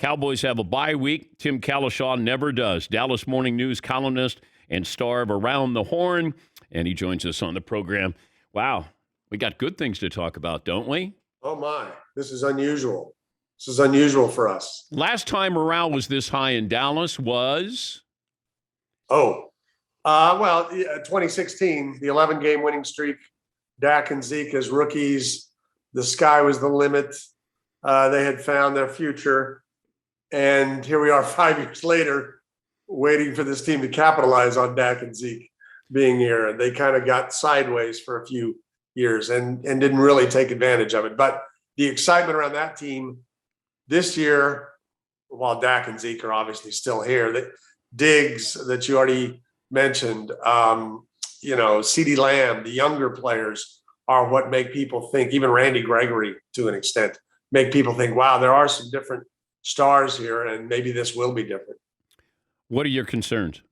Cowboys have a bye week. Tim Cowlishaw never does. Dallas Morning News columnist and star of Around the Horn, and he joins us on the program. Wow, we got good things to talk about, don't we? Oh, my. This is unusual. This is unusual for us. Last time morale was this high in Dallas was? 2016, the 11-game winning streak, Dak and Zeke as rookies. The sky was the limit. They had found their future. And here we are 5 years later, waiting for this team to capitalize on Dak and Zeke being here. And they kind of got sideways for a few years and didn't really take advantage of it. But the excitement around that team this year, while Dak and Zeke are obviously still here, that Diggs that you already mentioned, CeeDee Lamb, the younger players are what make people think, even Randy Gregory to an extent, make people think, wow, there are some different stars here and maybe this will be different. What are your concerns?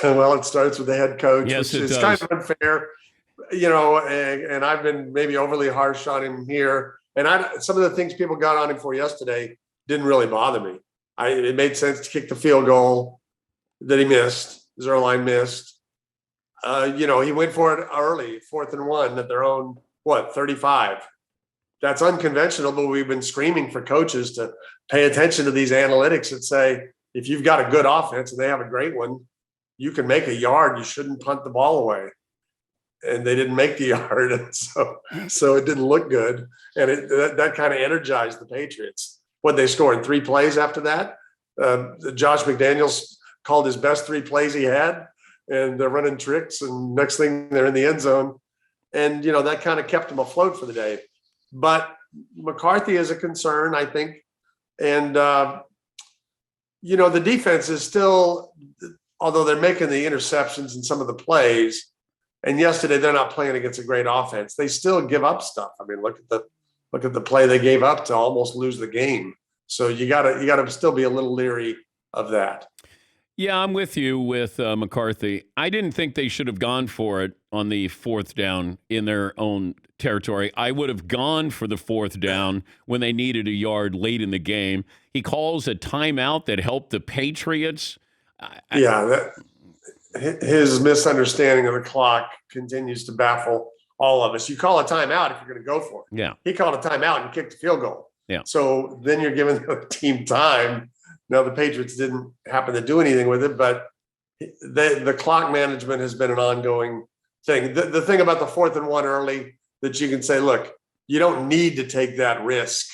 Well, it starts with the head coach, yes, which is does. kind of unfair, and I've been maybe overly harsh on him here. And some of the things people got on him for yesterday didn't really bother me. It made sense to kick the field goal that he missed, Zerline missed. He went for it early, 4th and 1 at their own, 35. That's unconventional, but we've been screaming for coaches to pay attention to these analytics that say, if you've got a good offense and they have a great one, you can make a yard. You shouldn't punt the ball away. And they didn't make the yard. And so it didn't look good. And that kind of energized the Patriots. What they scored in 3 plays after that? Josh McDaniels called his best 3 plays he had. And they're running tricks. And next thing they're in the end zone. And, that kind of kept them afloat for the day. But McCarthy is a concern, I think. And, the defense is still, although they're making the interceptions in some of the plays, and yesterday they're not playing against a great offense, they still give up stuff. I mean, look at the play they gave up to almost lose the game. So you gotta still be a little leery of that. Yeah, I'm with you with McCarthy. I didn't think they should have gone for it on the 4th down in their own territory. I would have gone for the 4th down when they needed a yard late in the game. He calls a timeout that helped the Patriots. His misunderstanding of the clock continues to baffle all of us. You call a timeout if you're going to go for it. Yeah. He called a timeout and kicked the field goal. Yeah. So then you're giving the team time. Now, the Patriots didn't happen to do anything with it, but the clock management has been an ongoing thing. The thing about the 4th and 1 early that you can say, look, you don't need to take that risk.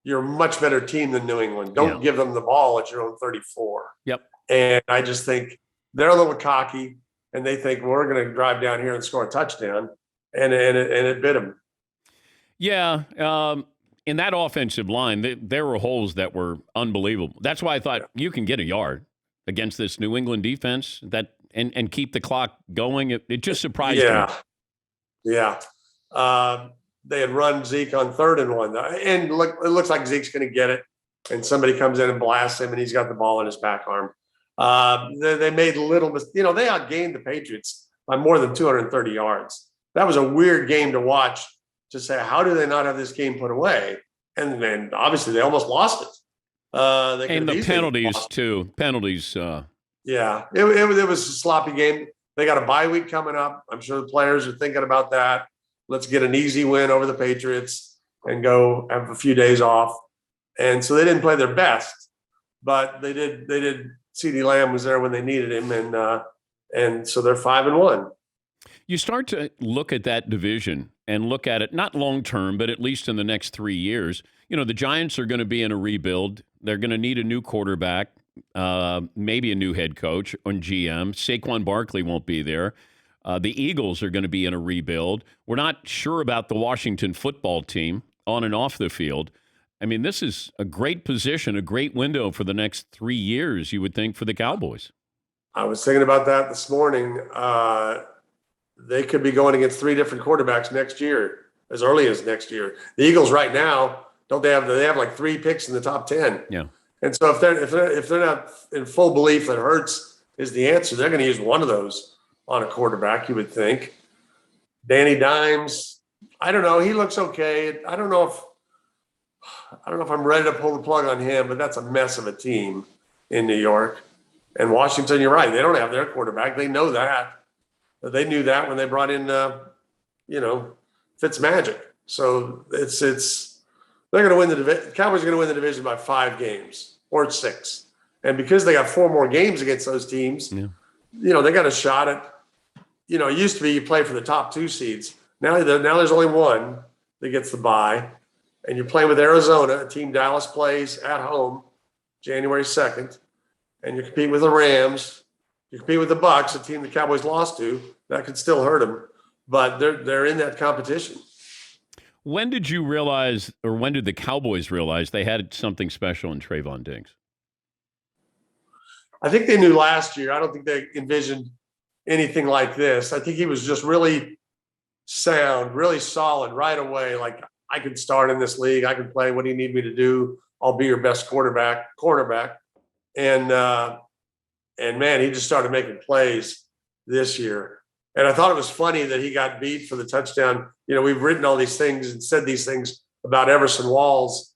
You're a much better team than New England. Don't give them the ball at your own 34. Yep. And I just think they're a little cocky, and they think we're going to drive down here and score a touchdown, and it bit them. Yeah. In that offensive line, there were holes that were unbelievable. That's why I thought you can get a yard against this New England defense and keep the clock going. It just surprised me. Yeah. They had run Zeke on 3rd and 1, and it looks like Zeke's going to get it, and somebody comes in and blasts him, and he's got the ball in his back arm. They made little mistakes. They outgained the Patriots by more than 230 yards. That was a weird game to watch, to say, how do they not have this game put away? And then obviously they almost lost it. And the penalties too. Penalties. Yeah, it was a sloppy game. They got a bye week coming up. I'm sure the players are thinking about that. Let's get an easy win over the Patriots and go have a few days off. And so they didn't play their best, but they did. CeeDee Lamb was there when they needed him, and so they're 5-1. You start to look at that division and look at it, not long term, but at least in the next 3 years. The Giants are going to be in a rebuild. They're going to need a new quarterback, maybe a new head coach on GM. Saquon Barkley won't be there. The Eagles are going to be in a rebuild. We're not sure about the Washington football team on and off the field. I mean, this is a great position, a great window for the next 3 years, you would think, for the Cowboys. I was thinking about that this morning. They could be going against 3 different quarterbacks next year, as early as next year. The Eagles right now, they have like 3 picks in the top 10. Yeah. And so if they're not in full belief that Hurts is the answer, they're going to use one of those on a quarterback, you would think. Danny Dimes, I don't know. He looks okay. I don't know if I don't know if I'm ready to pull the plug on him, but that's a mess of a team in New York. And Washington, you're right. They don't have their quarterback. They know that. They knew that when they brought in, Fitzmagic. So they're going to win the division. Cowboys are going to win the division by 5 games or 6. And because they got 4 more games against those teams, they got a shot at, it used to be you play for the top 2 seeds. Now there's only one that gets the bye. And you're playing with Arizona, a team Dallas plays at home January 2nd. And you compete with the Rams. You compete with the Bucks, a team the Cowboys lost to. That could still hurt them. But they're in that competition. When did you realize, or when did the Cowboys realize they had something special in Trayvon Diggs? I think they knew last year. I don't think they envisioned anything like this. I think he was just really sound, really solid right away. Like, I could start in this league. I can play. What do you need me to do? I'll be your best cornerback. And man, he just started making plays this year. And I thought it was funny that he got beat for the touchdown. We've written all these things and said these things about Everson Walls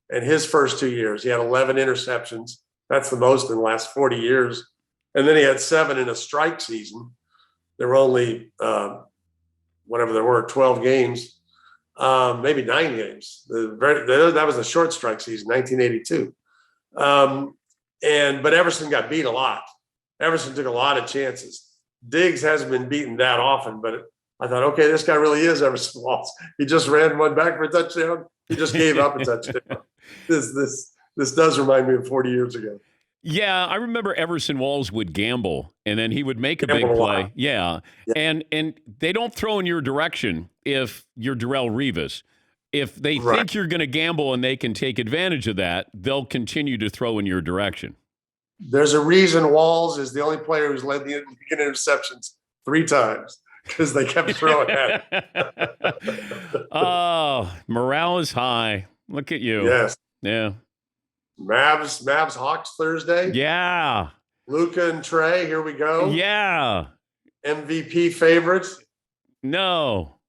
and his first 2 years. He had 11 interceptions. That's the most in the last 40 years. And then he had 7 in a strike season. There were only, 12 games, maybe 9 games. That was a short strike season, 1982. But Everson got beat a lot. Everson took a lot of chances. Diggs hasn't been beaten that often, but I thought, okay, this guy really is Everson Walls. He just ran one back for a touchdown. He just gave up a touchdown. This does remind me of 40 years ago. Yeah, I remember Everson Walls would gamble, and then he would make a big play. Yeah. And they don't throw in your direction if you're Darrelle Revis. If they think you're going to gamble and they can take advantage of that, they'll continue to throw in your direction. There's a reason Walls is the only player who's led the league in interceptions 3 times because they kept throwing at him. Oh, morale is high. Look at you. Yes. Yeah. Mavs Hawks Thursday. Yeah. Luka and Trey, here we go. Yeah. MVP favorites? No.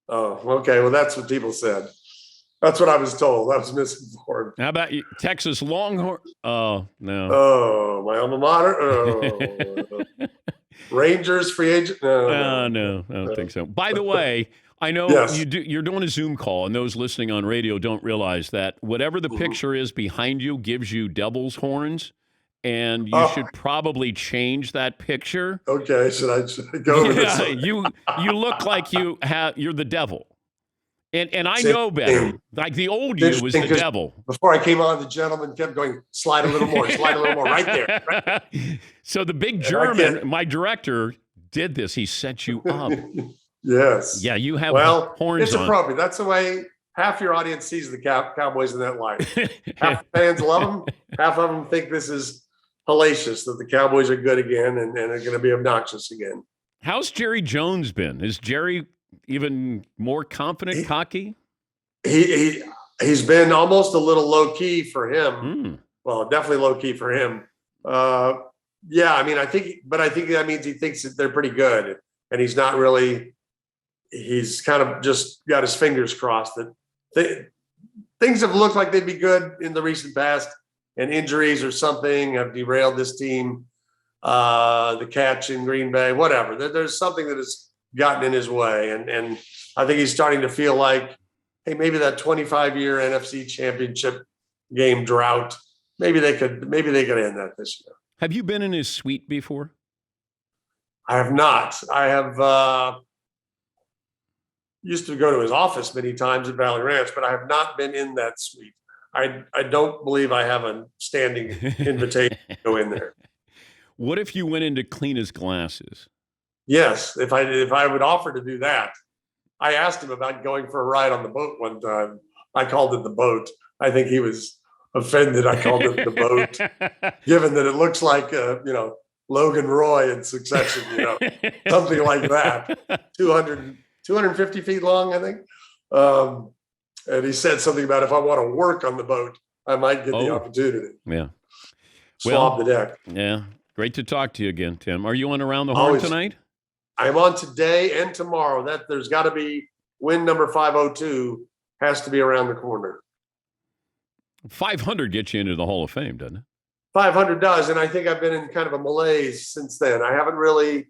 Oh, okay. Well, that's what people said. That's what I was told. I was misinformed. How about you? Texas Longhorn? Oh, no. Oh, my alma mater? Oh. Rangers free agent? No, I don't think so. By the way, I know you're doing a Zoom call, and those listening on radio don't realize that whatever the picture is behind you gives you devil's horns, and you should probably change that picture. Okay, should I go over this? You look like you're the devil. And I know better. Like the old you was the devil. Before I came on, the gentleman kept going, slide a little more, right there. Right. So the big German, my director, did this. He set you up. Yes. Yeah, you have horns it's on. appropriate. That's the way half your audience sees the Cowboys in that light. Half the fans love them. Half of them think this is hellacious, that the Cowboys are good again and are going to be obnoxious again. How's Jerry Jones been? Is Jerry even more confident, cocky? He's been almost a little low key for him. Well, definitely low key for him. Yeah, I mean, I think that means he thinks that they're pretty good, and he's not really. He's kind of just got his fingers crossed that things have looked like they'd be good in the recent past, and injuries or something have derailed this team. The catch in Green Bay, whatever. There's something that has gotten in his way, and I think he's starting to feel like, hey, maybe that 25-year NFC Championship game drought, maybe they could end that this year. Have you been in his suite before? I have not. I have used to go to his office many times at Valley Ranch, but I have not been in that suite. I don't believe I have a standing invitation to go in there. What if you went in to clean his glasses? Yes, if I would offer to do that. I asked him about going for a ride on the boat one time. I called it the boat. I think he was offended I called it the boat, given that it looks like Logan Roy in Succession, something like that. 250 feet long, I think. And he said something about if I want to work on the boat, I might get the opportunity. Yeah. Swab the deck. Yeah. Great to talk to you again, Tim. Are you on Around the Horn tonight? I'm on today and tomorrow. There's got to be win number 502 has to be around the corner. 500 gets you into the Hall of Fame, doesn't it? 500 does, and I think I've been in kind of a malaise since then. I haven't really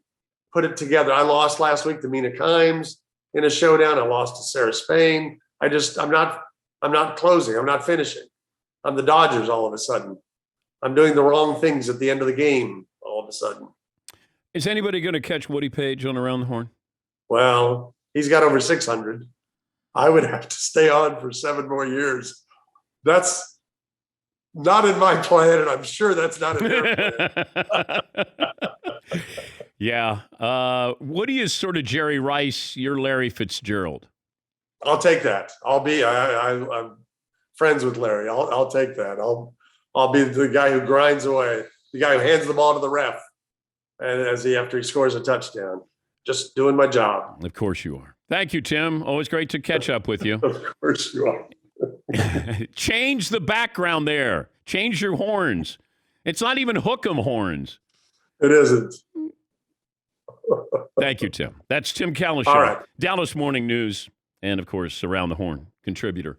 put it together. I lost last week to Mina Kimes in a showdown. I lost to Sarah Spain. I'm not closing. I'm not finishing. I'm the Dodgers all of a sudden. I'm doing the wrong things at the end of the game all of a sudden. Is anybody going to catch Woody Page on Around the Horn? Well, he's got over 600. I would have to stay on for 7 more years. That's not in my plan, and I'm sure that's not in their plan. Yeah. Woody is sort of Jerry Rice. You're Larry Fitzgerald. I'll take that. I'm friends with Larry. I'll take that. I'll be the guy who grinds away, the guy who hands the ball to the ref, and after he scores a touchdown. Just doing my job. Of course you are. Thank you, Tim. Always great to catch up with you. Of course you are. Change the background there. Change your horns. It's not even hook 'em horns. It isn't. Thank you, Tim. That's Tim Cowlishaw, All right. Dallas Morning News, and, of course, Around the Horn contributor.